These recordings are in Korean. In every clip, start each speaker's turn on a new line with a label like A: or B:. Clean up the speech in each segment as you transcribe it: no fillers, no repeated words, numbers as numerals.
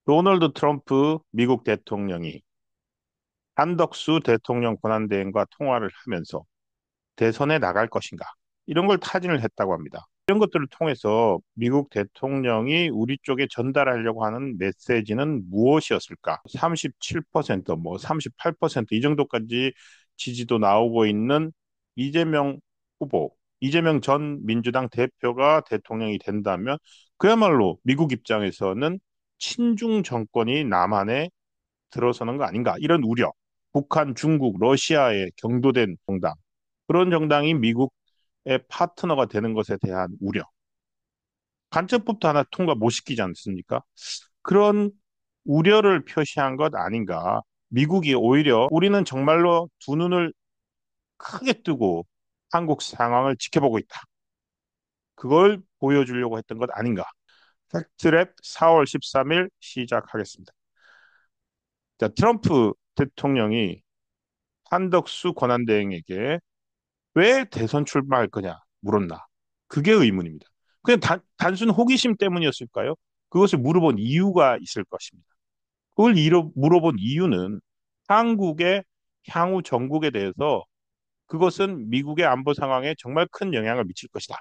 A: 도널드 트럼프 미국 대통령이 한덕수 대통령 권한대행과 통화를 하면서 대선에 나갈 것인가? 이런 걸 타진을 했다고 합니다. 이런 것들을 통해서 미국 대통령이 우리 쪽에 전달하려고 하는 메시지는 무엇이었을까? 37%, 뭐 38%이 정도까지 지지도 나오고 있는 이재명 후보, 이재명 전 민주당 대표가 대통령이 된다면 그야말로 미국 입장에서는 친중 정권이 남한에 들어서는 거 아닌가? 이런 우려. 북한, 중국, 러시아에 경도된 정당. 그런 정당이 미국의 파트너가 되는 것에 대한 우려. 간첩법도 하나 통과 못 시키지 않습니까? 그런 우려를 표시한 것 아닌가. 미국이 오히려 우리는 정말로 두 눈을 크게 뜨고 한국 상황을 지켜보고 있다. 그걸 보여주려고 했던 것 아닌가. 팩트랩 4월 13일 시작하겠습니다. 자, 트럼프 대통령이 한덕수 권한대행에게 왜 대선 출마할 거냐 물었나. 그게 의문입니다. 그냥 단순 호기심 때문이었을까요? 그것을 물어본 이유가 있을 것입니다. 그걸 물어본 이유는 한국의 향후 전국에 대해서 그것은 미국의 안보 상황에 정말 큰 영향을 미칠 것이다.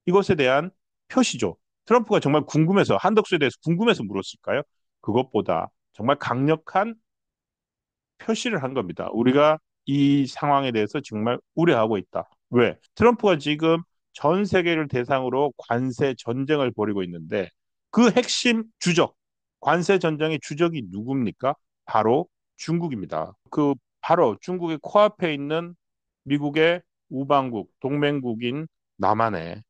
A: 이것에 대한 표시죠. 트럼프가 정말 궁금해서 한덕수에 대해서 궁금해서 물었을까요? 그것보다 정말 강력한 표시를 한 겁니다. 우리가 이 상황에 대해서 정말 우려하고 있다. 왜? 트럼프가 지금 전 세계를 대상으로 관세 전쟁을 벌이고 있는데 그 핵심 주적, 관세 전쟁의 주적이 누굽니까? 바로 중국입니다. 그 바로 중국의 코앞에 있는 미국의 우방국, 동맹국인 남한에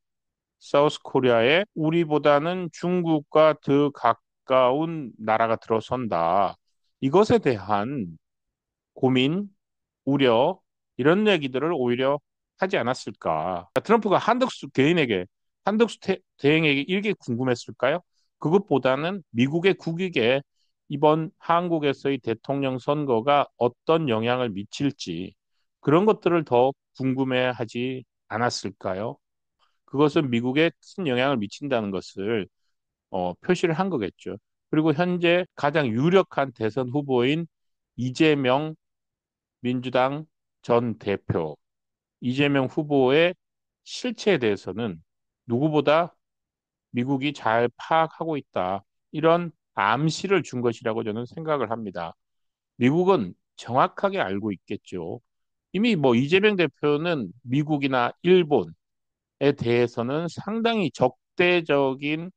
A: 사우스 코리아에 우리보다는 중국과 더 가까운 나라가 들어선다. 이것에 대한 고민, 우려 이런 얘기들을 오히려 하지 않았을까? 트럼프가 한덕수 대행에게 이게 궁금했을까요? 그것보다는 미국의 국익에 이번 한국에서의 대통령 선거가 어떤 영향을 미칠지 그런 것들을 더 궁금해하지 않았을까요? 그것은 미국에 큰 영향을 미친다는 것을 표시를 한 거겠죠. 그리고 현재 가장 유력한 대선 후보인 이재명 민주당 전 대표 이재명 후보의 실체에 대해서는 누구보다 미국이 잘 파악하고 있다. 이런 암시를 준 것이라고 저는 생각을 합니다. 미국은 정확하게 알고 있겠죠. 이미 뭐 이재명 대표는 미국이나 일본에 대해서는 상당히 적대적인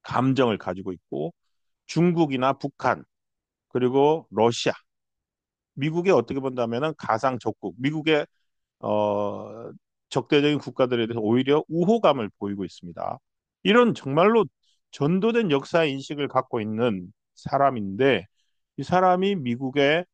A: 감정을 가지고 있고 중국이나 북한 그리고 러시아 미국에 어떻게 본다면은 가상 적국 미국의 어, 적대적인 국가들에 대해서 오히려 우호감을 보이고 있습니다. 이런 정말로 전도된 역사 인식을 갖고 있는 사람인데 이 사람이 미국의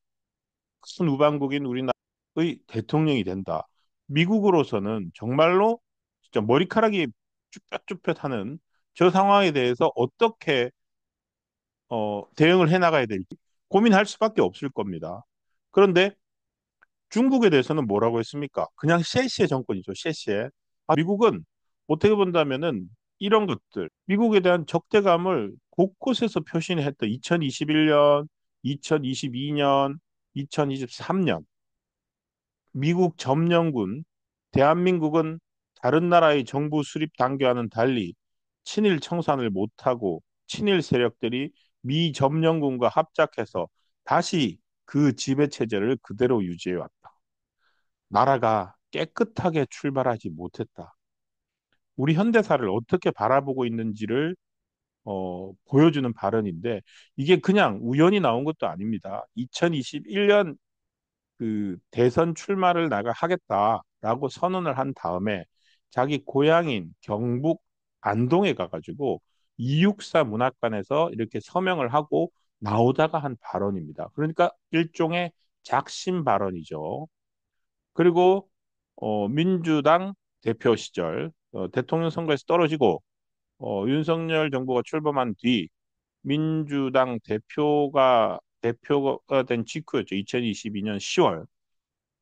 A: 큰 우방국인 우리나라의 대통령이 된다. 미국으로서는 정말로 진짜 머리카락이 쭈뼛쭈뼛하는 저 상황에 대해서 어떻게 대응을 해나가야 될지 고민할 수밖에 없을 겁니다. 그런데 중국에 대해서는 뭐라고 했습니까? 그냥 셰시의 정권이죠. 셰시의. 미국은 어떻게 본다면은 이런 것들, 미국에 대한 적대감을 곳곳에서 표시했던 2021년, 2022년, 2023년 미국 점령군, 대한민국은 다른 나라의 정부 수립 단계와는 달리 친일 청산을 못하고 친일 세력들이 미 점령군과 합작해서 다시 그 지배 체제를 그대로 유지해 왔다. 나라가 깨끗하게 출발하지 못했다. 우리 현대사를 어떻게 바라보고 있는지를 보여주는 발언인데 이게 그냥 우연히 나온 것도 아닙니다. 2021년 그 대선 출마를 나가 하겠다라고 선언을 한 다음에 자기 고향인 경북 안동에 가가지고 264 문학관에서 이렇게 서명을 하고 나오다가 한 발언입니다. 그러니까 일종의 작심 발언이죠. 그리고 민주당 대표 시절 대통령 선거에서 떨어지고 윤석열 정부가 출범한 뒤 민주당 대표가 된 직후였죠. 2022년 10월.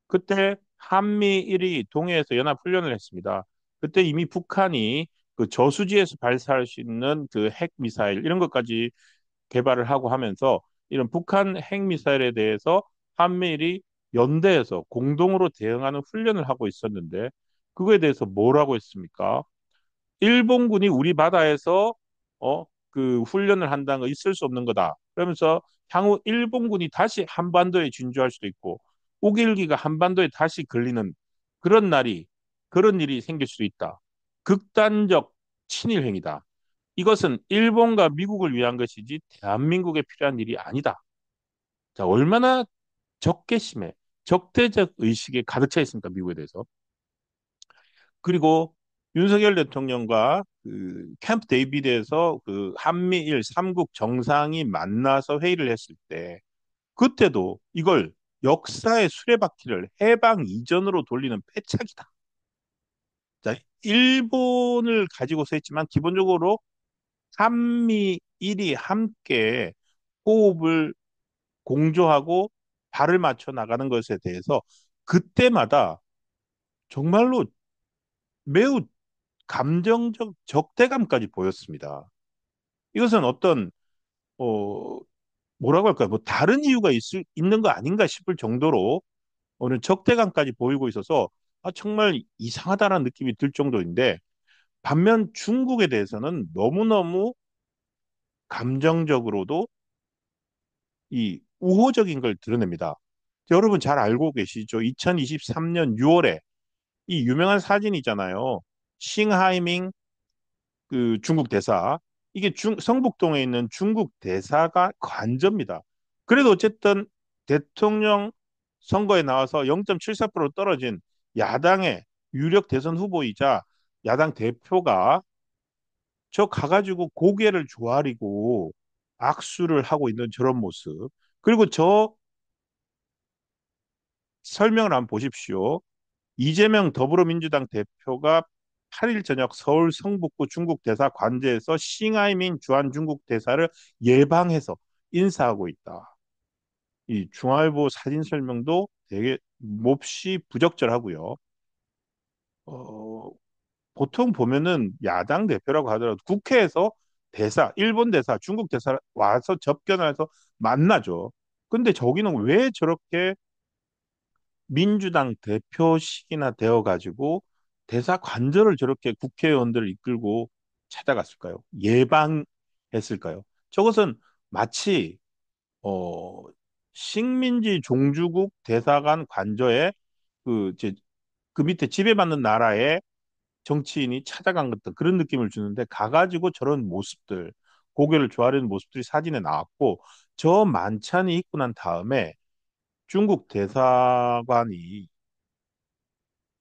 A: 그때 한미일이 동해에서 연합훈련을 했습니다. 그때 이미 북한이 그 저수지에서 발사할 수 있는 그 핵 미사일 이런 것까지 개발을 하고 하면서 이런 북한 핵미사일에 대해서 한미일이 연대해서 공동으로 대응하는 훈련을 하고 있었는데 그거에 대해서 뭐라고 했습니까? 일본군이 우리 바다에서 그 훈련을 한다는 거 있을 수 없는 거다. 그러면서 향후 일본군이 다시 한반도에 진주할 수도 있고 우길기가 한반도에 다시 걸리는 그런 날이 그런 일이 생길 수도 있다. 극단적 친일 행위다. 이것은 일본과 미국을 위한 것이지 대한민국에 필요한 일이 아니다. 자, 얼마나 적개심에 적대적 의식에 가득 차 있습니까, 미국에 대해서. 그리고 윤석열 대통령과 그 캠프 데이비드에서 그 한미일 삼국 정상이 만나서 회의를 했을 때 그때도 이걸 역사의 수레바퀴를 해방 이전으로 돌리는 패착이다. 자, 일본을 가지고서 했지만 기본적으로 한미일이 함께 호흡을 공조하고 발을 맞춰 나가는 것에 대해서 그때마다 정말로 매우 감정적 적대감까지 보였습니다. 이것은 어떤 어 뭐라고 할까요? 뭐 다른 이유가 있는 거 아닌가 싶을 정도로 어느 적대감까지 보이고 있어서 정말 이상하다는 느낌이 들 정도인데 반면 중국에 대해서는 너무너무 감정적으로도 이 우호적인 걸 드러냅니다. 여러분 잘 알고 계시죠? 2023년 6월에 이 유명한 사진 있잖아요. 싱하이밍 그 중국 대사. 이게 성북동에 있는 중국 대사가 관저입니다. 그래도 어쨌든 대통령 선거에 나와서 0.74% 떨어진 야당의 유력 대선 후보이자 야당 대표가 저 가가지고 고개를 조아리고 악수를 하고 있는 저런 모습. 그리고 저 설명을 한번 보십시오. 이재명 더불어민주당 대표가 8일 저녁 서울 성북구 중국 대사 관제에서 싱하이밍 주한 중국 대사를 예방해서 인사하고 있다. 이 중앙일보 사진 설명도 되게 몹시 부적절하고요. 어, 보통 보면은 야당 대표라고 하더라도 국회에서 대사, 일본 대사, 중국 대사 와서 접견을 해서 만나죠. 근데 저기는 왜 저렇게 민주당 대표식이나 되어가지고 대사 관저를 저렇게 국회의원들을 이끌고 찾아갔을까요? 예방했을까요? 저것은 마치 어, 식민지 종주국 대사관 관저에 이제 그 밑에 지배받는 나라의 정치인이 찾아간 것들 그런 느낌을 주는데 가가지고 저런 모습들 고개를 조아리는 모습들이 사진에 나왔고 저 만찬이 있고 난 다음에 중국 대사관이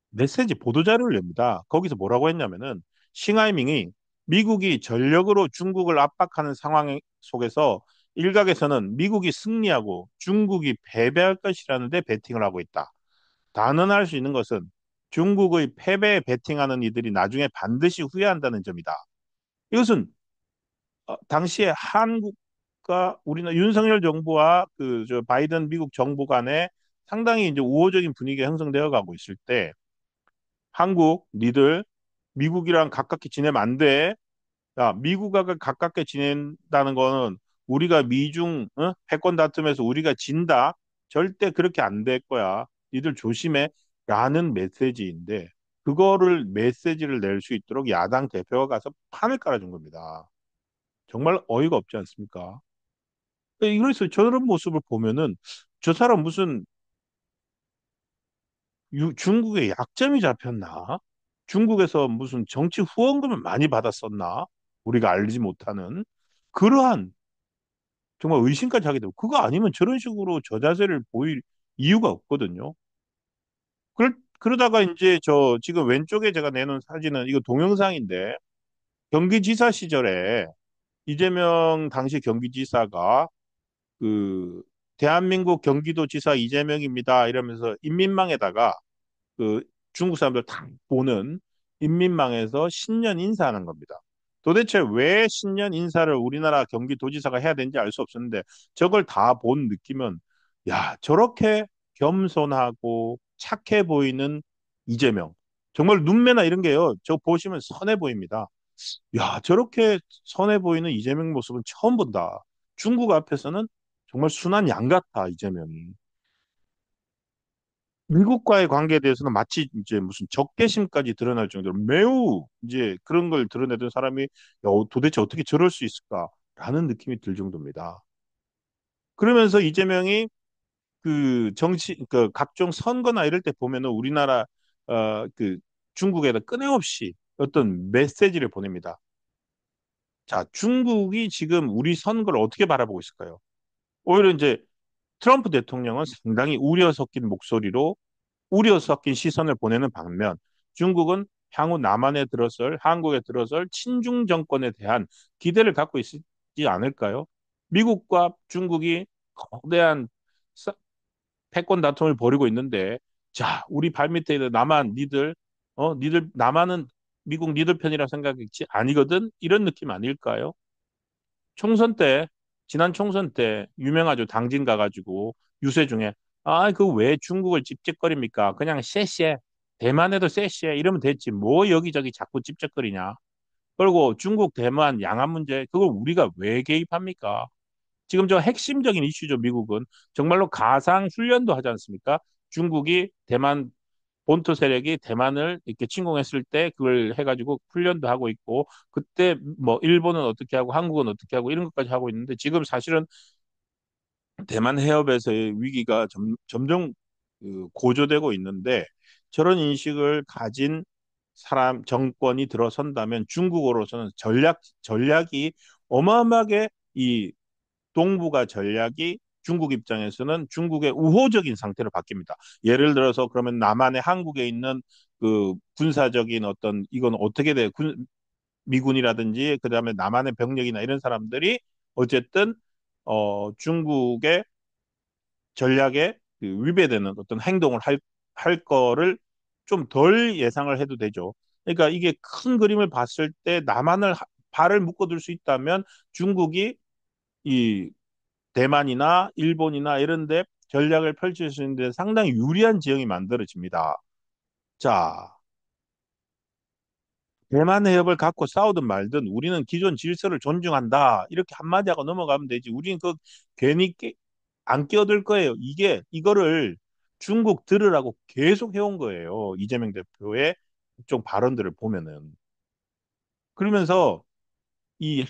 A: 메시지 보도자료를 냅니다. 거기서 뭐라고 했냐면은 싱하이밍이 미국이 전력으로 중국을 압박하는 상황 속에서 일각에서는 미국이 승리하고 중국이 패배할 것이라는 데 베팅을 하고 있다. 단언할 수 있는 것은 중국의 패배에 베팅하는 이들이 나중에 반드시 후회한다는 점이다. 이것은 당시에 한국과 우리나라 윤석열 정부와 그 저 바이든 미국 정부 간에 상당히 이제 우호적인 분위기가 형성되어 가고 있을 때 한국, 니들 미국이랑 가깝게 지내면 안 돼. 야, 미국과 가깝게 지낸다는 거는 우리가 미중 패권 다툼에서 우리가 진다. 절대 그렇게 안 될 거야. 니들 조심해. 라는 메시지인데 그거를 메시지를 낼 수 있도록 야당 대표가 가서 판을 깔아준 겁니다. 정말 어이가 없지 않습니까? 그래서 저런 모습을 보면은 저 사람 무슨 중국에 약점이 잡혔나? 중국에서 무슨 정치 후원금을 많이 받았었나? 우리가 알지 못하는 그러한 정말 의심까지 하게 되고 그거 아니면 저런 식으로 저자세를 보일 이유가 없거든요. 그러다가 이제 저 지금 왼쪽에 제가 내놓은 사진은 이거 동영상인데 경기지사 시절에 이재명 당시 경기지사가 그 대한민국 경기도지사 이재명입니다 이러면서 인민망에다가 그 중국 사람들 다 보는 인민망에서 신년 인사하는 겁니다. 도대체 왜 신년 인사를 우리나라 경기도지사가 해야 되는지 알 수 없었는데 저걸 다 본 느낌은 야 저렇게 겸손하고 착해 보이는 이재명 정말 눈매나 이런 게요 저 보시면 선해 보입니다. 야 저렇게 선해 보이는 이재명 모습은 처음 본다. 중국 앞에서는 정말 순한 양 같아, 이재명이. 미국과의 관계에 대해서는 마치 이제 무슨 적개심까지 드러날 정도로 매우 이제 그런 걸 드러내던 사람이 야, 도대체 어떻게 저럴 수 있을까라는 느낌이 들 정도입니다. 그러면서 이재명이 그 정치, 그 각종 선거나 이럴 때 보면은 우리나라, 그 중국에다 끊임없이 어떤 메시지를 보냅니다. 자, 중국이 지금 우리 선거를 어떻게 바라보고 있을까요? 오히려 이제 트럼프 대통령은 상당히 우려 섞인 목소리로 우려 섞인 시선을 보내는 반면 중국은 향후 남한에 들어설, 한국에 들어설 친중 정권에 대한 기대를 갖고 있지 않을까요? 미국과 중국이 거대한 패권 다툼을 벌이고 있는데, 자, 우리 발밑에 있는 남한 니들, 니들 남한은 미국 니들 편이라 생각했지 아니거든? 이런 느낌 아닐까요? 총선 때, 지난 총선 때 유명하죠. 당진 가가지고 유세 중에 아, 그 왜 중국을 찝찝거립니까? 그냥 쎄쎄. 대만에도 쎄쎄. 이러면 됐지. 뭐 여기저기 자꾸 찝쩍거리냐. 그리고 중국, 대만 양안 문제 그걸 우리가 왜 개입합니까? 지금 저 핵심적인 이슈죠, 미국은. 정말로 가상 훈련도 하지 않습니까? 중국이 대만 본토 세력이 대만을 이렇게 침공했을 때 그걸 해가지고 훈련도 하고 있고 그때 뭐 일본은 어떻게 하고 한국은 어떻게 하고 이런 것까지 하고 있는데 지금 사실은 대만 해협에서의 위기가 점점 그 고조되고 있는데 저런 인식을 가진 사람 정권이 들어선다면 중국으로서는 전략이 어마어마하게 이 동북아 전략이 중국 입장에서는 중국의 우호적인 상태로 바뀝니다. 예를 들어서 그러면 남한의 한국에 있는 그 군사적인 어떤 이건 어떻게 돼? 미군이라든지 그다음에 남한의 병력이나 이런 사람들이 어쨌든 중국의 전략에 그 위배되는 어떤 행동을 할 거를 좀 덜 예상을 해도 되죠. 그러니까 이게 큰 그림을 봤을 때 남한을 발을 묶어둘 수 있다면 중국이 이 대만이나 일본이나 이런 데 전략을 펼칠 수 있는데 상당히 유리한 지형이 만들어집니다. 자, 대만 해협을 갖고 싸우든 말든 우리는 기존 질서를 존중한다. 이렇게 한마디 하고 넘어가면 되지. 우리는 그 괜히 안 끼어들 거예요. 이거를 중국 들으라고 계속 해온 거예요. 이재명 대표의 각종 발언들을 보면은. 그러면서 이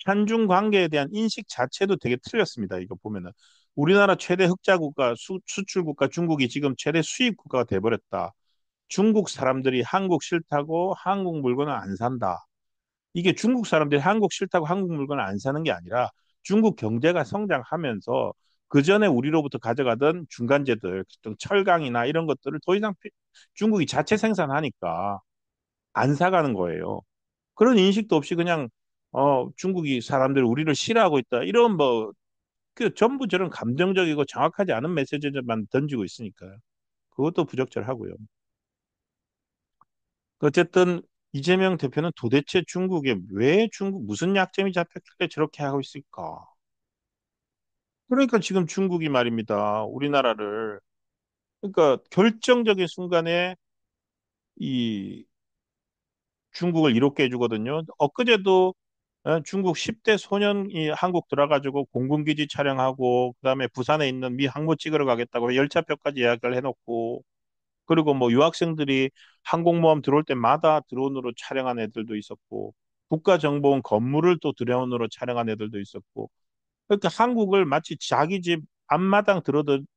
A: 한중 관계에 대한 인식 자체도 되게 틀렸습니다. 이거 보면은. 우리나라 최대 흑자 국가, 수출 국가 중국이 지금 최대 수입 국가가 돼버렸다. 중국 사람들이 한국 싫다고 한국 물건을 안 산다. 이게 중국 사람들이 한국 싫다고 한국 물건을 안 사는 게 아니라 중국 경제가 성장하면서 그 전에 우리로부터 가져가던 중간재들, 철강이나 이런 것들을 더 이상 중국이 자체 생산하니까 안 사가는 거예요. 그런 인식도 없이 그냥 중국이 사람들 우리를 싫어하고 있다. 이런 뭐 그 전부 저런 감정적이고 정확하지 않은 메시지만 던지고 있으니까요. 그것도 부적절하고요. 어쨌든 이재명 대표는 도대체 중국에 왜 중국 무슨 약점이 잡혔길래 저렇게 하고 있을까? 그러니까 지금 중국이 말입니다. 우리나라를 그러니까 결정적인 순간에 이 중국을 이롭게 해주거든요. 엊그제도 중국 10대 소년이 한국 들어가지고 공군기지 촬영하고 그다음에 부산에 있는 미 항모 찍으러 가겠다고 열차표까지 예약을 해놓고 그리고 뭐 유학생들이 항공모함 들어올 때마다 드론으로 촬영한 애들도 있었고 국가정보원 건물을 또 드론으로 촬영한 애들도 있었고 그러니까 한국을 마치 자기 집 앞마당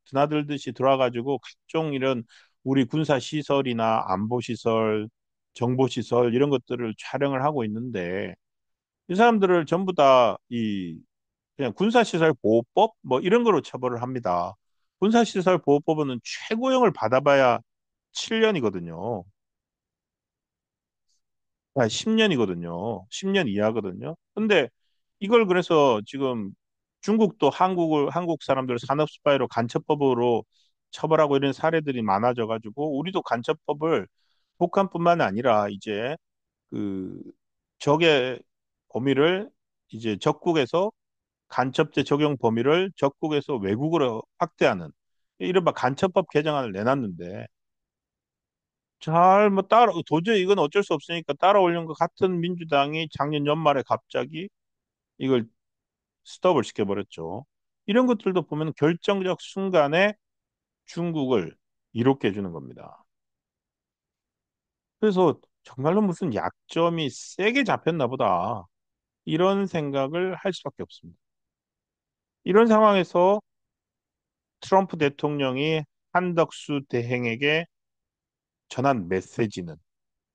A: 드나들듯이 들어와가지고 각종 이런 우리 군사 시설이나 안보 시설, 정보 시설 이런 것들을 촬영을 하고 있는데 이 사람들을 전부 다 이 그냥 군사시설 보호법 뭐 이런 거로 처벌을 합니다. 군사시설 보호법은 최고형을 받아봐야 7년이거든요. 아, 10년이거든요. 10년 이하거든요. 근데 이걸 그래서 지금 중국도 한국 사람들을 산업 스파이로 간첩법으로 처벌하고 이런 사례들이 많아져 가지고 우리도 간첩법을 북한뿐만 아니라 이제 그 적의 범위를 이제 적국에서 간첩죄 적용 범위를 적국에서 외국으로 확대하는 이른바 간첩법 개정안을 내놨는데 잘 뭐 따라 도저히 이건 어쩔 수 없으니까 따라오려는 것 같은 민주당이 작년 연말에 갑자기 이걸 스톱을 시켜버렸죠. 이런 것들도 보면 결정적 순간에 중국을 이롭게 해주는 겁니다. 그래서 정말로 무슨 약점이 세게 잡혔나 보다. 이런 생각을 할 수밖에 없습니다. 이런 상황에서 트럼프 대통령이 한덕수 대행에게 전한 메시지는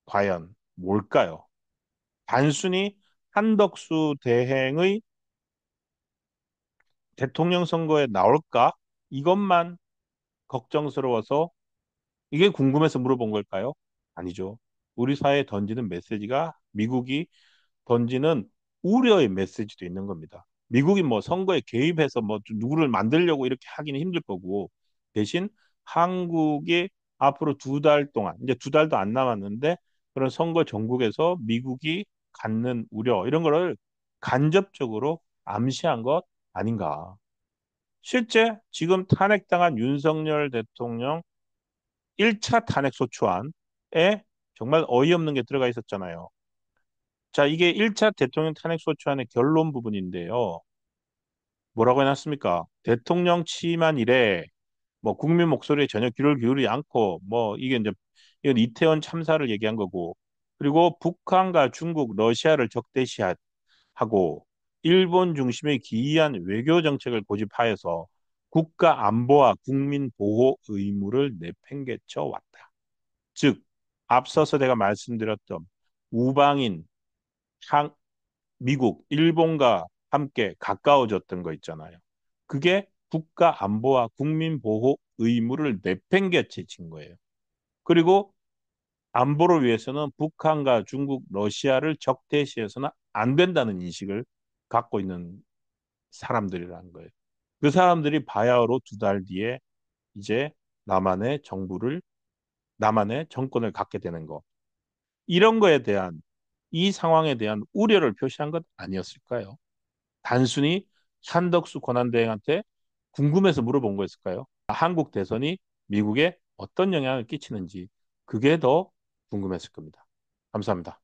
A: 과연 뭘까요? 단순히 한덕수 대행의 대통령 선거에 나올까? 이것만 걱정스러워서 이게 궁금해서 물어본 걸까요? 아니죠. 우리 사회에 던지는 메시지가 미국이 던지는 우려의 메시지도 있는 겁니다. 미국이 뭐 선거에 개입해서 뭐 누구를 만들려고 이렇게 하기는 힘들 거고 대신 한국이 앞으로 2달 동안 이제 2달도 안 남았는데 그런 선거 전국에서 미국이 갖는 우려 이런 거를 간접적으로 암시한 것 아닌가. 실제 지금 탄핵당한 윤석열 대통령 1차 탄핵소추안에 정말 어이없는 게 들어가 있었잖아요. 자, 이게 1차 대통령 탄핵소추안의 결론 부분인데요. 뭐라고 해놨습니까? 대통령 취임한 이래 뭐 국민 목소리에 전혀 귀를 기울이지 않고 뭐 이게 이제 이건 이태원 참사를 얘기한 거고 그리고 북한과 중국, 러시아를 적대시하고 일본 중심의 기이한 외교 정책을 고집하여서 국가 안보와 국민 보호 의무를 내팽개쳐 왔다. 즉, 앞서서 내가 말씀드렸던 우방인 한, 미국, 일본과 함께 가까워졌던 거 있잖아요. 그게 국가 안보와 국민 보호 의무를 내팽개친 거예요. 그리고 안보를 위해서는 북한과 중국, 러시아를 적대시해서는 안 된다는 인식을 갖고 있는 사람들이라는 거예요. 그 사람들이 바야흐로 2달 뒤에 이제 남한의 정부를, 남한의 정권을 갖게 되는 거. 이런 거에 대한, 이 상황에 대한 우려를 표시한 것 아니었을까요? 단순히 한덕수 권한대행한테 궁금해서 물어본 거였을까요? 한국 대선이 미국에 어떤 영향을 끼치는지 그게 더 궁금했을 겁니다. 감사합니다.